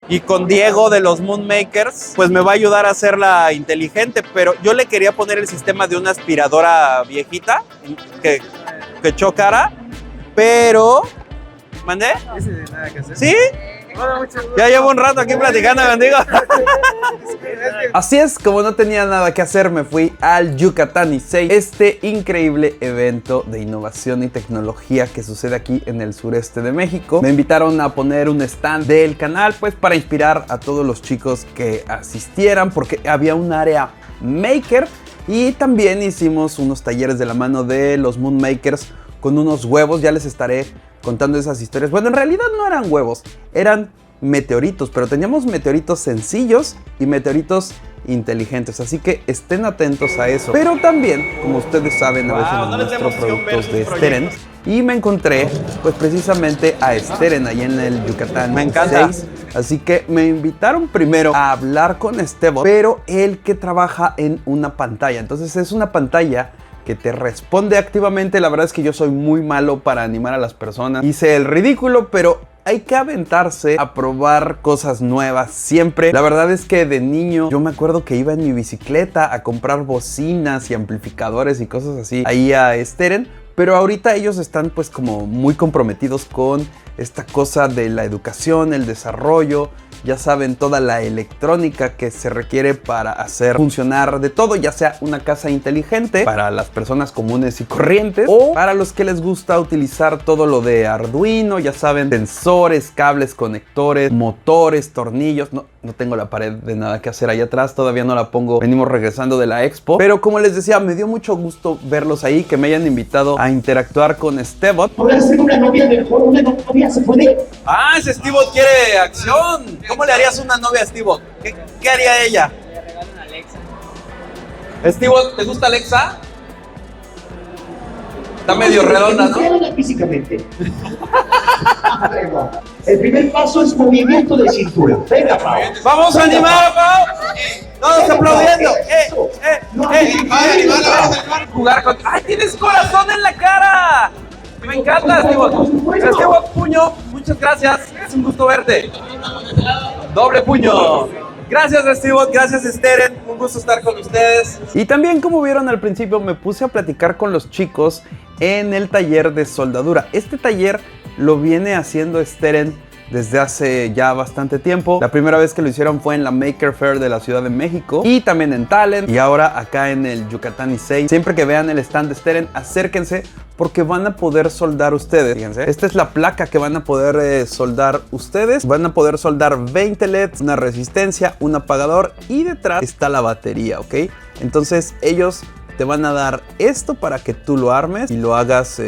y con Diego de los Moonmakers, pues me va a ayudar a hacerla inteligente, pero yo le quería poner el sistema de una aspiradora viejita que chocara, pero... ¿Mandé? Ese de nada que hacer. ¿Sí? Hola, mucho gusto. Ya llevo un rato aquí platicando contigo. Así es, como no tenía nada que hacer, me fui al Yucatán Issei, este increíble evento de innovación y tecnología que sucede aquí en el sureste de México. Me invitaron a poner un stand del canal, pues para inspirar a todos los chicos que asistieran, porque había un área maker y también hicimos unos talleres de la mano de los Moonmakers con unos huevos. Ya les estaré contando esas historias. Bueno, en realidad no eran huevos, eran meteoritos, pero teníamos meteoritos sencillos y meteoritos inteligentes, así que estén atentos a eso. Pero también, como ustedes saben, a veces no les nuestros emoción ver productos sus de Steren, proyectos. y me encontré pues precisamente a Steren ahí en el Yucatán. Me encanta. 6, así que me invitaron primero a hablar con Esteban, pero él que trabaja en una pantalla. Entonces es una pantalla que te responde activamente. La verdad es que yo soy muy malo para animar a las personas. Hice el ridículo, pero hay que aventarse a probar cosas nuevas siempre. La verdad es que de niño yo me acuerdo que iba en mi bicicleta a comprar bocinas y amplificadores y cosas así ahí a Steren, pero ahorita ellos están pues como muy comprometidos con esta cosa de la educación, el desarrollo. Ya saben, toda la electrónica que se requiere para hacer funcionar de todo, ya sea una casa inteligente para las personas comunes y corrientes, o para los que les gusta utilizar todo lo de Arduino, ya saben, sensores, cables, conectores, motores, tornillos. No tengo la pared de nada que hacer ahí atrás, todavía no la pongo, venimos regresando de la expo, pero como les decía, me dio mucho gusto verlos ahí, que me hayan invitado a interactuar con Esteban. ¿Podrás ser una novia mejor? ¿Una novia se puede? Ah, ese Steve-Bot quiere acción. ¿Cómo le harías una novia a Steve-Bot? ¿Qué haría ella? Le regalo una Alexa. Steve-Bot, ¿te gusta Alexa? Está medio redonda, ¿no? Hágala físicamente. Ahí va. El primer paso es movimiento de cintura. Venga, Pau. ¡Vamos a animar, Pau! ¡Todos aplaudiendo! Jugar con... ¡Ay, tienes corazón en la cara! Me encanta, Steve-Bot. Steve-Bot, puño, muchas gracias. Es un gusto verte. Doble puño. Gracias, Steve-Bot, gracias, Steren. Un gusto estar con ustedes. Y también, como vieron al principio, me puse a platicar con los chicos en el taller de soldadura. Este taller lo viene haciendo Steren desde hace ya bastante tiempo. La primera vez que lo hicieron fue en la Maker Faire de la Ciudad de México y también en Talent, y ahora acá en el Yucatán Issei. Siempre que vean el stand de Steren, acérquense porque van a poder soldar ustedes. Fíjense, esta es la placa que van a poder soldar ustedes. Van a poder soldar 20 LEDs, una resistencia, un apagador, y detrás está la batería, ¿ok? Entonces ellos te van a dar esto para que tú lo armes y lo hagas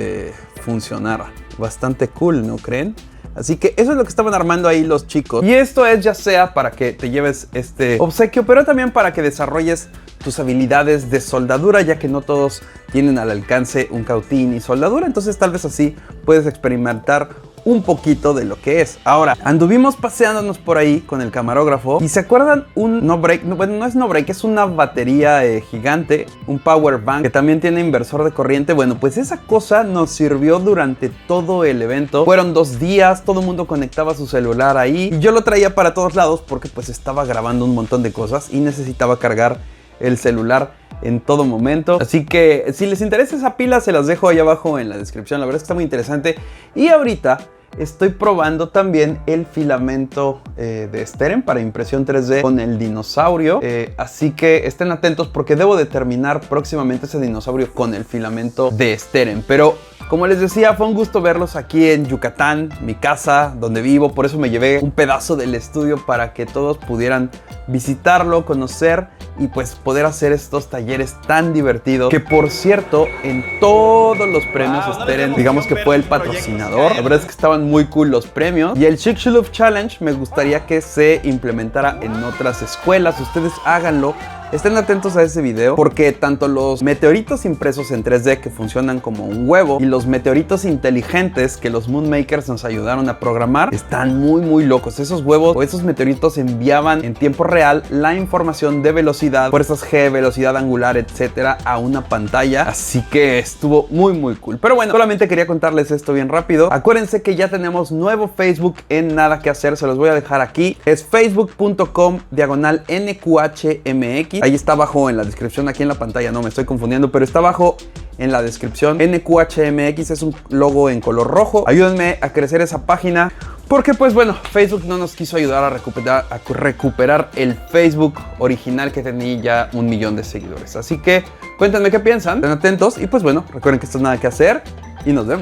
funcionar. Bastante cool, ¿no creen? Así que eso es lo que estaban armando ahí los chicos. Y esto es ya sea para que te lleves este obsequio, pero también para que desarrolles tus habilidades de soldadura, ya que no todos tienen al alcance un cautín y soldadura. Entonces tal vez así puedes experimentar un poquito de lo que es. Ahora, anduvimos paseándonos por ahí con el camarógrafo y ¿se acuerdan un no break? No, bueno, no es no break, es una batería gigante, un power bank que también tiene inversor de corriente. Bueno, pues esa cosa nos sirvió durante todo el evento. Fueron 2 días, todo el mundo conectaba su celular ahí y yo lo traía para todos lados porque pues estaba grabando un montón de cosas y necesitaba cargar el celular en todo momento. Así que si les interesa esa pila, se las dejo ahí abajo en la descripción. La verdad es que está muy interesante. Y ahorita estoy probando también el filamento de Steren para impresión 3D con el dinosaurio. Así que estén atentos porque debo de terminar próximamente ese dinosaurio con el filamento de Steren. Pero como les decía, fue un gusto verlos aquí en Yucatán, mi casa, donde vivo. Por eso me llevé un pedazo del estudio para que todos pudieran visitarlo, conocer y pues poder hacer estos talleres tan divertidos. Que por cierto, en todos los premios Steren, digamos que fue el patrocinador. La verdad es que estaban muy cool los premios. Y el Chicxulub Challenge me gustaría que se implementara en otras escuelas. Ustedes háganlo Estén atentos a ese video porque tanto los meteoritos impresos en 3D que funcionan como un huevo y los meteoritos inteligentes que los Moonmakers nos ayudaron a programar están muy locos. Esos huevos o esos meteoritos enviaban en tiempo real la información de velocidad, fuerzas G, velocidad angular, etcétera, a una pantalla. Así que estuvo muy cool. Pero bueno, solamente quería contarles esto bien rápido. Acuérdense que ya tenemos nuevo Facebook en Nada que Hacer. Se los voy a dejar aquí. Es facebook.com/NQHMX. Ahí está abajo en la descripción, aquí en la pantalla. No me estoy confundiendo, pero está abajo en la descripción. NQHMX es un logo en color rojo. Ayúdenme a crecer esa página. Porque pues bueno, Facebook no nos quiso ayudar a recuperar el Facebook original que tenía ya 1 millón de seguidores. Así que cuéntenme qué piensan, estén atentos y pues bueno, recuerden que esto es Nada que Hacer y nos vemos.